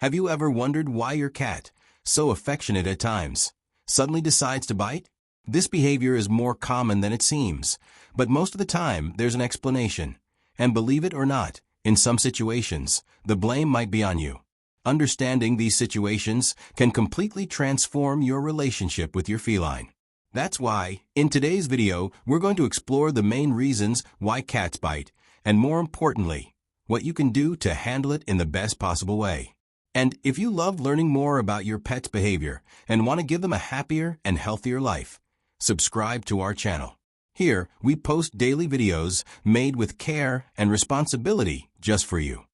Have you ever wondered why your cat, so affectionate at times, suddenly decides to bite? This behavior is more common than it seems, but most of the time there's an explanation. And believe it or not, in some situations, the blame might be on you. Understanding these situations can completely transform your relationship with your feline. That's why, in today's video, we're going to explore the main reasons why cats bite, and more importantly, what you can do to handle it in the best possible way. And if you love learning more about your pet's behavior and want to give them a happier and healthier life, subscribe to our channel. Here, we post daily videos made with care and responsibility just for you.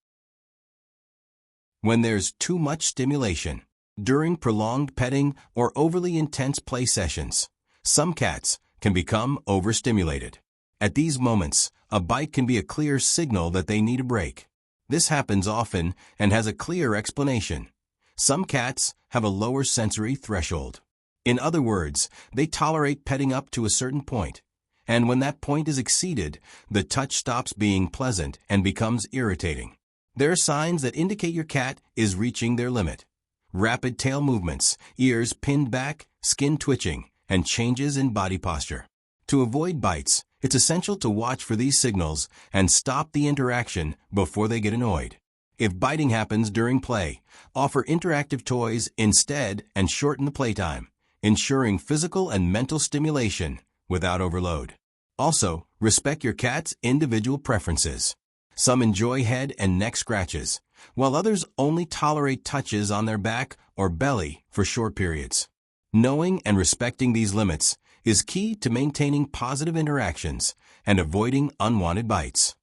When there's too much stimulation, during prolonged petting or overly intense play sessions, some cats can become overstimulated. At these moments, a bite can be a clear signal that they need a break. This happens often and has a clear explanation. Some cats have a lower sensory threshold. In other words, they tolerate petting up to a certain point. And when that point is exceeded, the touch stops being pleasant and becomes irritating. There are signs that indicate your cat is reaching their limit. Rapid tail movements, ears pinned back, skin twitching, and changes in body posture. To avoid bites, it's essential to watch for these signals and stop the interaction before they get annoyed. If biting happens during play, offer interactive toys instead and shorten the playtime, ensuring physical and mental stimulation without overload. Also, respect your cat's individual preferences. Some enjoy head and neck scratches, while others only tolerate touches on their back or belly for short periods. Knowing and respecting these limits is key to maintaining positive interactions and avoiding unwanted bites.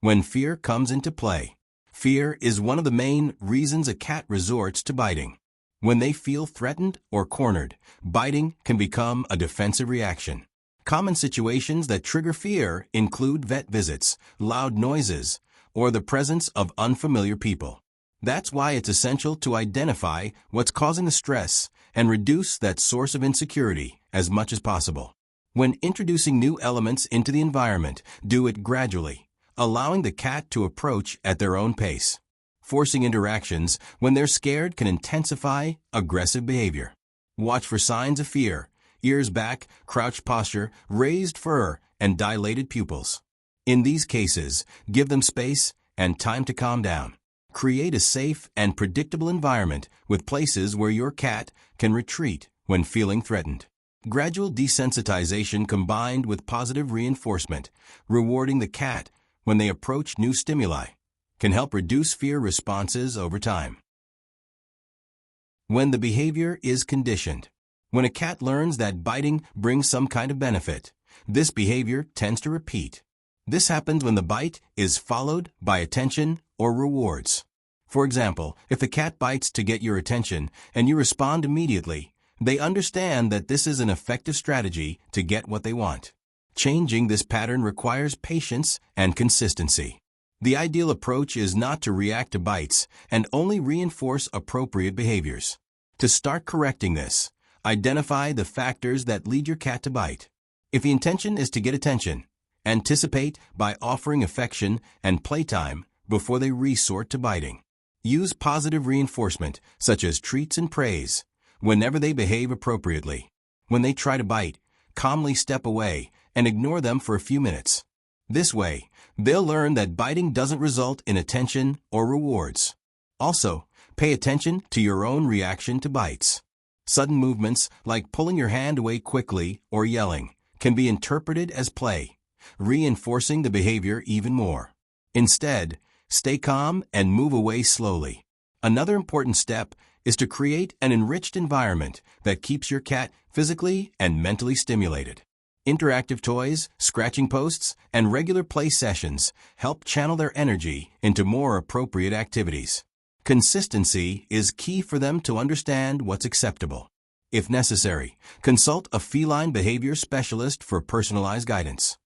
When fear comes into play, fear is one of the main reasons a cat resorts to biting. When they feel threatened or cornered, biting can become a defensive reaction. Common situations that trigger fear include vet visits, loud noises, or the presence of unfamiliar people. That's why it's essential to identify what's causing the stress and reduce that source of insecurity as much as possible. When introducing new elements into the environment, do it gradually, allowing the cat to approach at their own pace. Forcing interactions when they're scared can intensify aggressive behavior. Watch for signs of fear: ears back, crouched posture, raised fur, and dilated pupils. In these cases, give them space and time to calm down. Create a safe and predictable environment with places where your cat can retreat when feeling threatened. Gradual desensitization combined with positive reinforcement, rewarding the cat when they approach new stimuli, can help reduce fear responses over time. When the behavior is conditioned. When a cat learns that biting brings some kind of benefit, this behavior tends to repeat. This happens when the bite is followed by attention or rewards. For example, if the cat bites to get your attention and you respond immediately, they understand that this is an effective strategy to get what they want. Changing this pattern requires patience and consistency. The ideal approach is not to react to bites and only reinforce appropriate behaviors. To start correcting this, identify the factors that lead your cat to bite. If the intention is to get attention, anticipate by offering affection and playtime before they resort to biting. Use positive reinforcement, such as treats and praise, whenever they behave appropriately. When they try to bite, calmly step away and ignore them for a few minutes. This way, they'll learn that biting doesn't result in attention or rewards. Also, pay attention to your own reaction to bites. Sudden movements, like pulling your hand away quickly or yelling, can be interpreted as play, reinforcing the behavior even more. Instead, stay calm and move away slowly. Another important step is to create an enriched environment that keeps your cat physically and mentally stimulated. Interactive toys, scratching posts, and regular play sessions help channel their energy into more appropriate activities. Consistency is key for them to understand what's acceptable. If necessary, consult a feline behavior specialist for personalized guidance.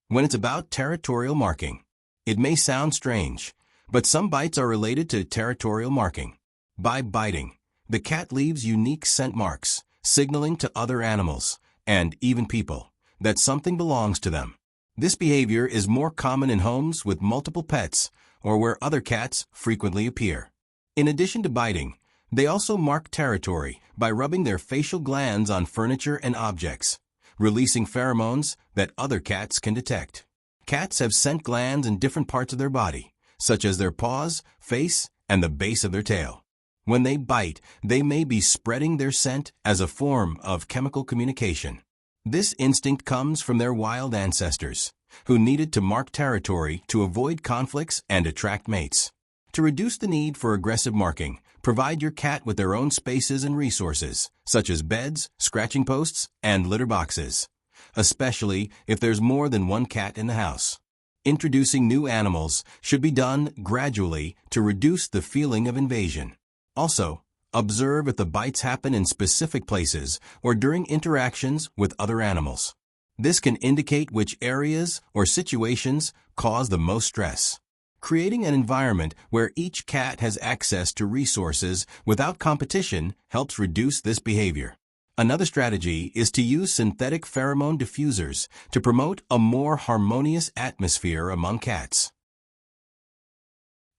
When it's about territorial marking, it may sound strange, but some bites are related to territorial marking. By biting, the cat leaves unique scent marks, signaling to other animals, and even people, that something belongs to them. This behavior is more common in homes with multiple pets or where other cats frequently appear. In addition to biting, they also mark territory by rubbing their facial glands on furniture and objects, releasing pheromones that other cats can detect. Cats have scent glands in different parts of their body, such as their paws, face, and the base of their tail. When they bite, they may be spreading their scent as a form of chemical communication. This instinct comes from their wild ancestors, who needed to mark territory to avoid conflicts and attract mates. To reduce the need for aggressive marking, provide your cat with their own spaces and resources, such as beds, scratching posts, and litter boxes, especially if there's more than one cat in the house. Introducing new animals should be done gradually to reduce the feeling of invasion. Also, observe if the bites happen in specific places or during interactions with other animals. This can indicate which areas or situations cause the most stress. Creating an environment where each cat has access to resources without competition helps reduce this behavior. Another strategy is to use synthetic pheromone diffusers to promote a more harmonious atmosphere among cats.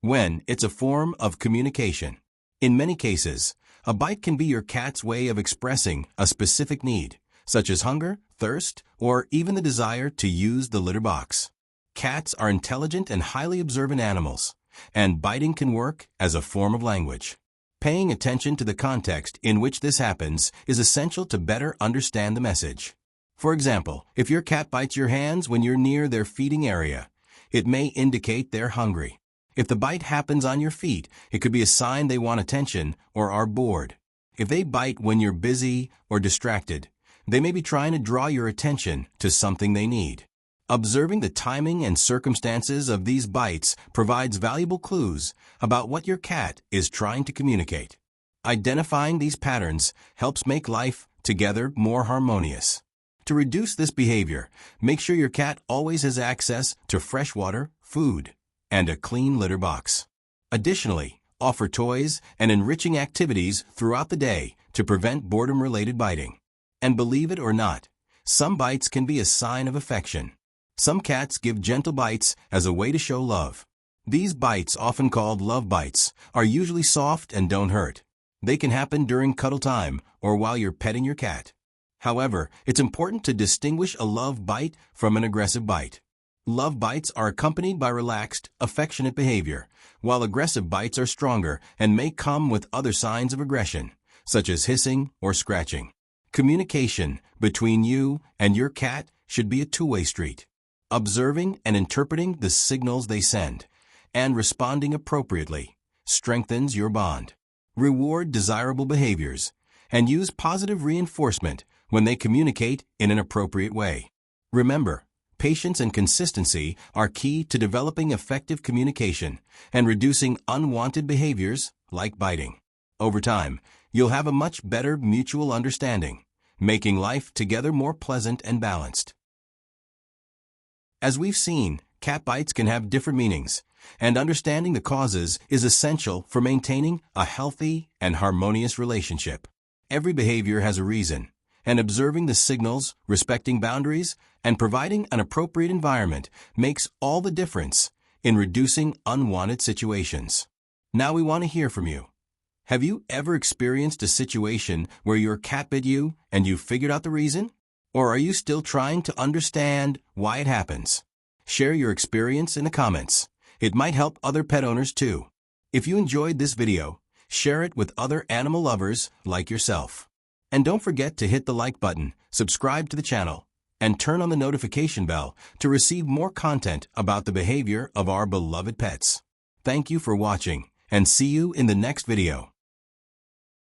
When it's a form of communication. In many cases, a bite can be your cat's way of expressing a specific need, such as hunger, thirst, or even the desire to use the litter box. Cats are intelligent and highly observant animals, and biting can work as a form of language. Paying attention to the context in which this happens is essential to better understand the message. For example, if your cat bites your hands when you're near their feeding area, it may indicate they're hungry. If the bite happens on your feet, it could be a sign they want attention or are bored. If they bite when you're busy or distracted, they may be trying to draw your attention to something they need. Observing the timing and circumstances of these bites provides valuable clues about what your cat is trying to communicate. Identifying these patterns helps make life together more harmonious. To reduce this behavior, make sure your cat always has access to fresh water, food, and a clean litter box. Additionally, offer toys and enriching activities throughout the day to prevent boredom-related biting. And believe it or not, some bites can be a sign of affection. Some cats give gentle bites as a way to show love. These bites, often called love bites, are usually soft and don't hurt. They can happen during cuddle time or while you're petting your cat. However, it's important to distinguish a love bite from an aggressive bite. Love bites are accompanied by relaxed, affectionate behavior, while aggressive bites are stronger and may come with other signs of aggression, such as hissing or scratching. Communication between you and your cat should be a two-way street. Observing and interpreting the signals they send and responding appropriately strengthens your bond. Reward desirable behaviors and use positive reinforcement when they communicate in an appropriate way. Remember, patience and consistency are key to developing effective communication and reducing unwanted behaviors like biting. Over time, you'll have a much better mutual understanding, making life together more pleasant and balanced. As we've seen, cat bites can have different meanings, and understanding the causes is essential for maintaining a healthy and harmonious relationship. Every behavior has a reason, and observing the signals, respecting boundaries, and providing an appropriate environment makes all the difference in reducing unwanted situations. Now we want to hear from you. Have you ever experienced a situation where your cat bit you and you figured out the reason? Or are you still trying to understand why it happens? Share your experience in the comments. It might help other pet owners too. If you enjoyed this video, share it with other animal lovers like yourself. And don't forget to hit the like button, subscribe to the channel, and turn on the notification bell to receive more content about the behavior of our beloved pets. Thank you for watching, and see you in the next video.